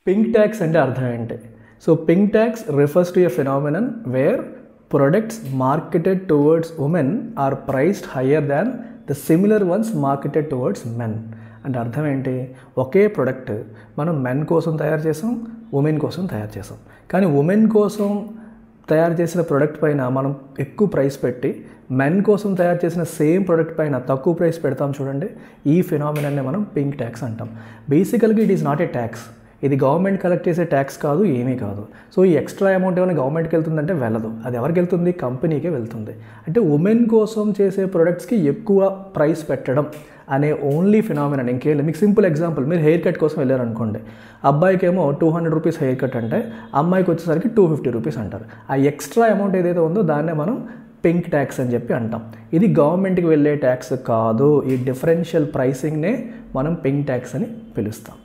Pink tax అంటే అర్థం ఏంటి? So pink tax refers to a phenomenon where products marketed towards women are priced higher than the similar ones marketed towards men. అంటే అర్థం ఏంటి? ఒకే product మనం men కోసం తయారు చేసాం, ఉమెన్ కోసం తయారు చేసాం. కానీ ఉమెన్ కోసం తయారు చేసిన ప్రోడక్ట్ పైన మనం ఎక్కువ ప్రైస్ పెట్టి మెన్ కోసం తయారు చేసిన సేమ్ ప్రోడక్ట్ పైన తక్కువ ప్రైస్ పెడతాం చూడండి. ఈ ఫినామినన్నే మనం పింక్ ట్యాక్స్ అంటాం. బేసికల్గా it is not a tax. ఇది గవర్నమెంట్ కలెక్ట్ చేసే ట్యాక్స్ కాదు, ఏమీ కాదు. సో ఈ ఎక్స్ట్రా అమౌంట్ ఏమైనా గవర్నమెంట్కి వెళ్తుందంటే వెళ్ళదు. అది ఎవరికి వెళ్తుంది? కంపెనీకే వెళ్తుంది. అంటే ఉమెన్ కోసం చేసే ప్రొడక్ట్స్కి ఎక్కువ ప్రైస్ పెట్టడం అనే ఓన్లీ ఫినామినన్. ఇంకేం మీకు సింపుల్ ఎగ్జాంపుల్, మీరు హెయిర్ కట్ కోసం వెళ్ళారనుకోండి, అబ్బాయికేమో 200 రూపీస్ హెయిర్ కట్ అంటే అమ్మాయికి వచ్చేసరికి 250 రూపీస్ అంటారు. ఆ ఎక్స్ట్రా అమౌంట్ ఏదైతే ఉందో దాన్నే మనం పింక్ ట్యాక్స్ అని చెప్పి అంటాం. ఇది గవర్నమెంట్కి వెళ్ళే ట్యాక్స్ కాదు. ఈ డిఫరెన్షియల్ ప్రైసింగ్నే మనం పింక్ ట్యాక్స్ అని పిలుస్తాం.